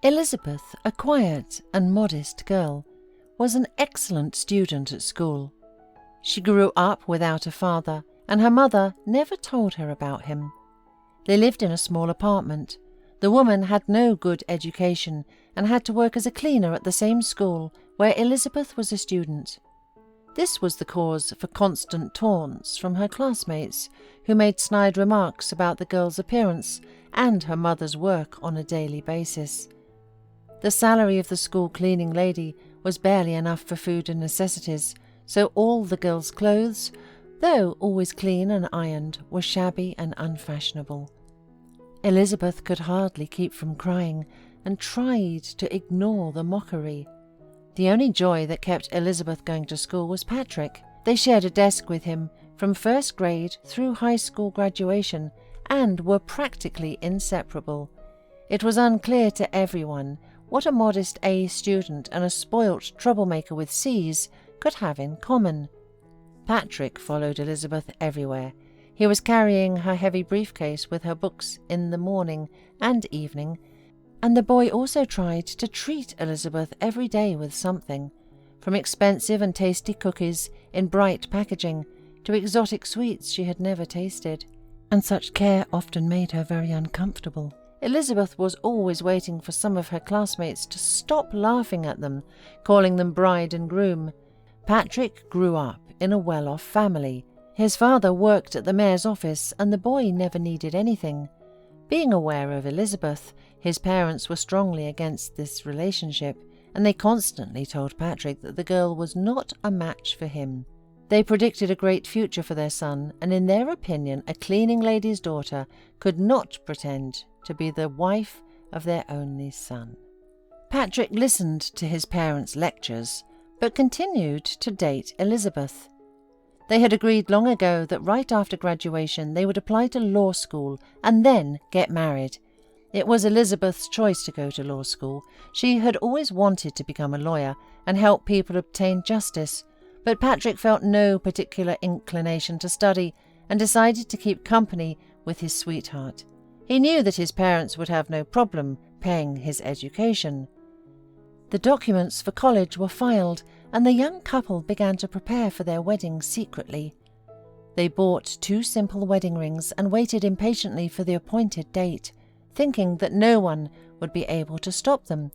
Elizabeth, a quiet and modest girl, was an excellent student at school. She grew up without a father, and her mother never told her about him. They lived in a small apartment. The woman had no good education and had to work as a cleaner at the same school where Elizabeth was a student. This was the cause for constant taunts from her classmates, who made snide remarks about the girl's appearance and her mother's work on a daily basis. The salary of the school cleaning lady was barely enough for food and necessities, so all the girls' clothes, though always clean and ironed, were shabby and unfashionable. Elizabeth could hardly keep from crying and tried to ignore the mockery. The only joy that kept Elizabeth going to school was Patrick. They shared a desk with him from first grade through high school graduation and were practically inseparable. It was unclear to everyone what a modest A student and a spoilt troublemaker with C's could have in common. Patrick followed Elizabeth everywhere. He was carrying her heavy briefcase with her books in the morning and evening, and the boy also tried to treat Elizabeth every day with something, from expensive and tasty cookies in bright packaging to exotic sweets she had never tasted, and such care often made her very uncomfortable. Elizabeth was always waiting for some of her classmates to stop laughing at them, calling them bride and groom. Patrick grew up in a well-off family. His father worked at the mayor's office, and the boy never needed anything. Being aware of Elizabeth, his parents were strongly against this relationship, and they constantly told Patrick that the girl was not a match for him. They predicted a great future for their son, and in their opinion, a cleaning lady's daughter could not pretend to be the wife of their only son. Patrick listened to his parents' lectures, but continued to date Elizabeth. They had agreed long ago that right after graduation they would apply to law school and then get married. It was Elizabeth's choice to go to law school. She had always wanted to become a lawyer and help people obtain justice, but Patrick felt no particular inclination to study and decided to keep company with his sweetheart. He knew that his parents would have no problem paying his education. The documents for college were filed, and the young couple began to prepare for their wedding secretly. They bought 2 simple wedding rings and waited impatiently for the appointed date, thinking that no one would be able to stop them.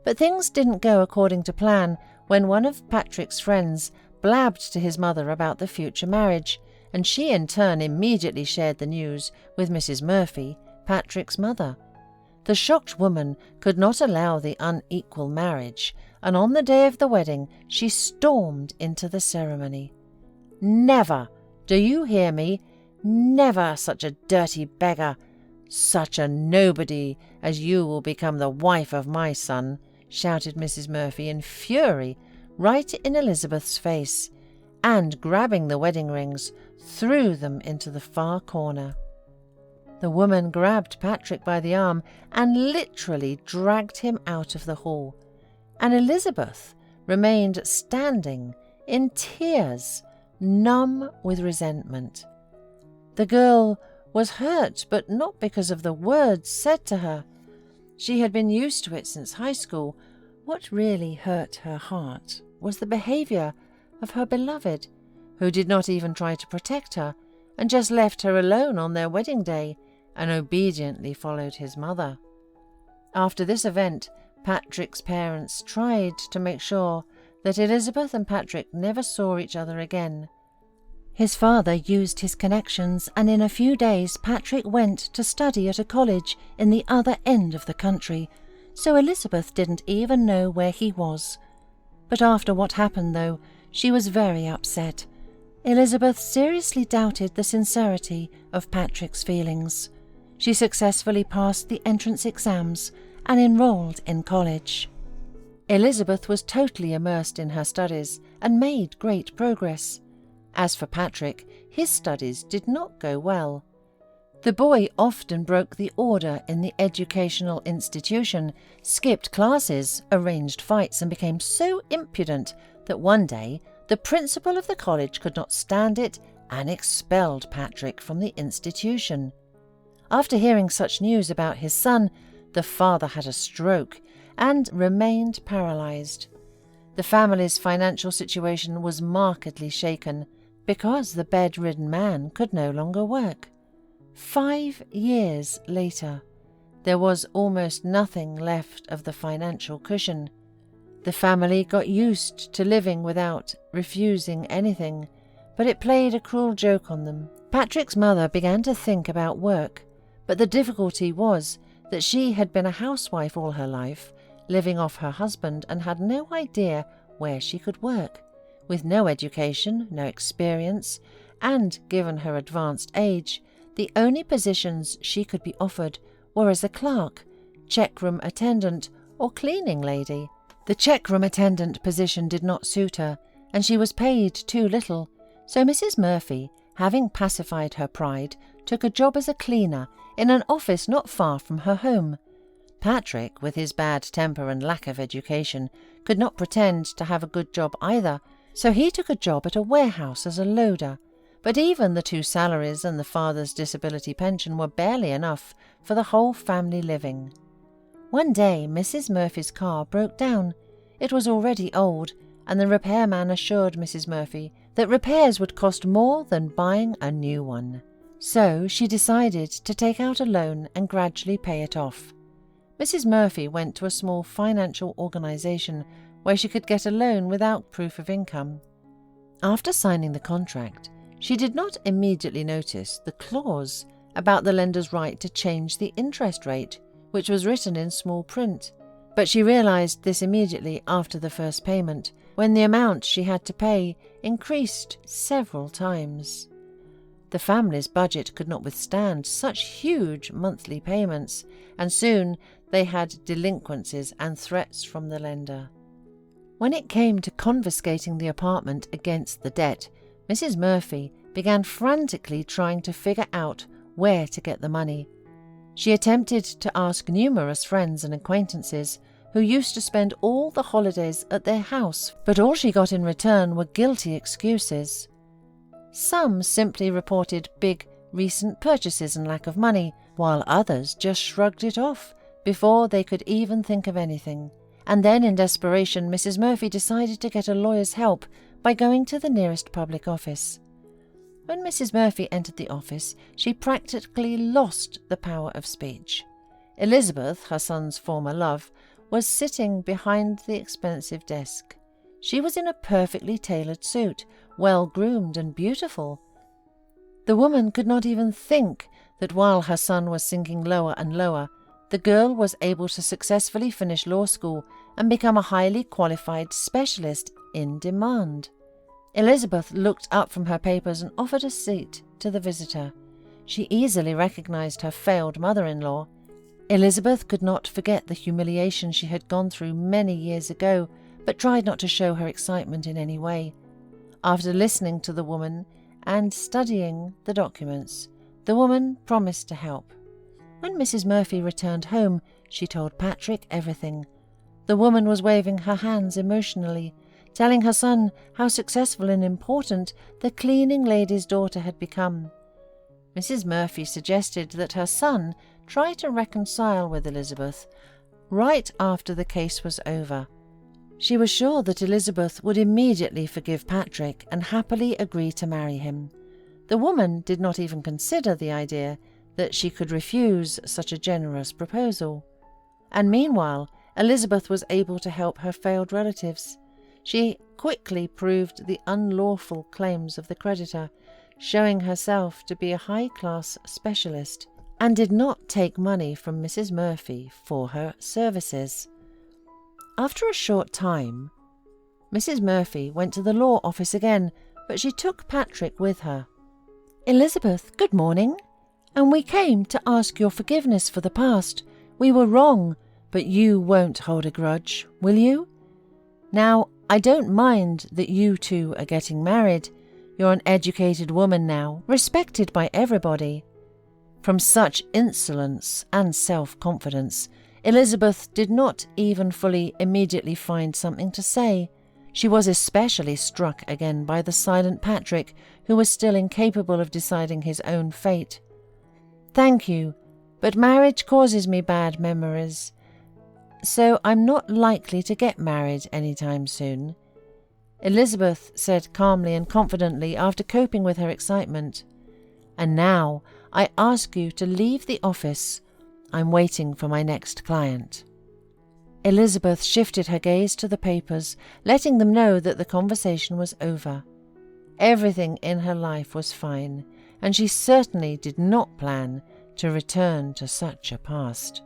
But things didn't go according to plan when one of Patrick's friends blabbed to his mother about the future marriage, and she in turn immediately shared the news with Mrs. Murphy, Patrick's mother. The shocked woman could not allow the unequal marriage, and on the day of the wedding she stormed into the ceremony. "Never, do you hear me? Never such a dirty beggar, such a nobody as you will become the wife of my son," shouted Mrs. Murphy in fury right in Elizabeth's face, and grabbing the wedding rings, threw them into the far corner. The woman grabbed Patrick by the arm and literally dragged him out of the hall, and Elizabeth remained standing in tears, numb with resentment. The girl was hurt, but not because of the words said to her. She had been used to it since high school. What really hurt her heart was the behavior of her beloved, who did not even try to protect her and just left her alone on their wedding day and obediently followed his mother. After this event, Patrick's parents tried to make sure that Elizabeth and Patrick never saw each other again. His father used his connections, and in a few days Patrick went to study at a college in the other end of the country, so Elizabeth didn't even know where he was. But after what happened, though, she was very upset. Elizabeth seriously doubted the sincerity of Patrick's feelings. She successfully passed the entrance exams and enrolled in college. Elizabeth was totally immersed in her studies and made great progress. As for Patrick, his studies did not go well. The boy often broke the order in the educational institution, skipped classes, arranged fights, and became so impudent that one day the principal of the college could not stand it and expelled Patrick from the institution. After hearing such news about his son, The father had a stroke and remained paralyzed. The family's financial situation was markedly shaken because the bedridden man could no longer work. 5 years later, there was almost nothing left of the financial cushion. The family got used to living without refusing anything, but it played a cruel joke on them. Patrick's mother began to think about work, but the difficulty was that she had been a housewife all her life, living off her husband, and had no idea where she could work. With no education, no experience, and given her advanced age, the only positions she could be offered were as a clerk, checkroom attendant, or cleaning lady. The checkroom attendant position did not suit her, and she was paid too little, so Mrs. Murphy, having pacified her pride, took a job as a cleaner in an office not far from her home. Patrick, with his bad temper and lack of education, could not pretend to have a good job either, so he took a job at a warehouse as a loader. But even the 2 salaries and the father's disability pension were barely enough for the whole family living. One day Mrs. Murphy's car broke down. It was already old, and the repairman assured Mrs. Murphy that repairs would cost more than buying a new one. So she decided to take out a loan and gradually pay it off. Mrs. Murphy went to a small financial organization where she could get a loan without proof of income. After signing the contract, she did not immediately notice the clause about the lender's right to change the interest rate, which was written in small print. But she realized this immediately after the first payment, when the amount she had to pay increased several times. The family's budget could not withstand such huge monthly payments, and soon they had delinquencies and threats from the lender. When it came to confiscating the apartment against the debt, Mrs. Murphy began frantically trying to figure out where to get the money. She attempted to ask numerous friends and acquaintances who used to spend all the holidays at their house, but all she got in return were guilty excuses. Some simply reported big recent purchases and lack of money, while others just shrugged it off before they could even think of anything. And then, in desperation, Mrs. Murphy decided to get a lawyer's help by going to the nearest public office. When Mrs. Murphy entered the office, she practically lost the power of speech. Elizabeth, her son's former love, was sitting behind the expensive desk. She was in a perfectly tailored suit, well-groomed and beautiful. The woman could not even think that while her son was sinking lower and lower, the girl was able to successfully finish law school and become a highly qualified specialist in demand. Elizabeth looked up from her papers and offered a seat to the visitor. She easily recognized her failed mother-in-law. Elizabeth could not forget the humiliation she had gone through many years ago, but tried not to show her excitement in any way. After listening to the woman and studying the documents, the woman promised to help. When Mrs. Murphy returned home, she told Patrick everything. The woman was waving her hands emotionally, telling her son how successful and important the cleaning lady's daughter had become. Mrs. Murphy suggested that her son try to reconcile with Elizabeth right after the case was over. She was sure that Elizabeth would immediately forgive Patrick and happily agree to marry him. The woman did not even consider the idea that she could refuse such a generous proposal. And meanwhile, Elizabeth was able to help her failed relatives. She quickly proved the unlawful claims of the creditor, showing herself to be a high-class specialist, and did not take money from Mrs. Murphy for her services. After a short time, Mrs. Murphy went to the law office again, but she took Patrick with her. "Elizabeth, good morning. And we came to ask your forgiveness for the past. We were wrong, but you won't hold a grudge, will you? Now, I don't mind that you two are getting married. You're an educated woman now, respected by everybody." From such insolence and self-confidence, Elizabeth did not even fully immediately find something to say. She was especially struck again by the silent Patrick, who was still incapable of deciding his own fate. "Thank you, But marriage causes me bad memories, so I'm not likely to get married anytime soon," Elizabeth said calmly and confidently after coping with her excitement. "And now I ask you to leave the office. I'm waiting for my next client." Elizabeth shifted her gaze to the papers, letting them know that the conversation was over. Everything in her life was fine, and she certainly did not plan to return to such a past.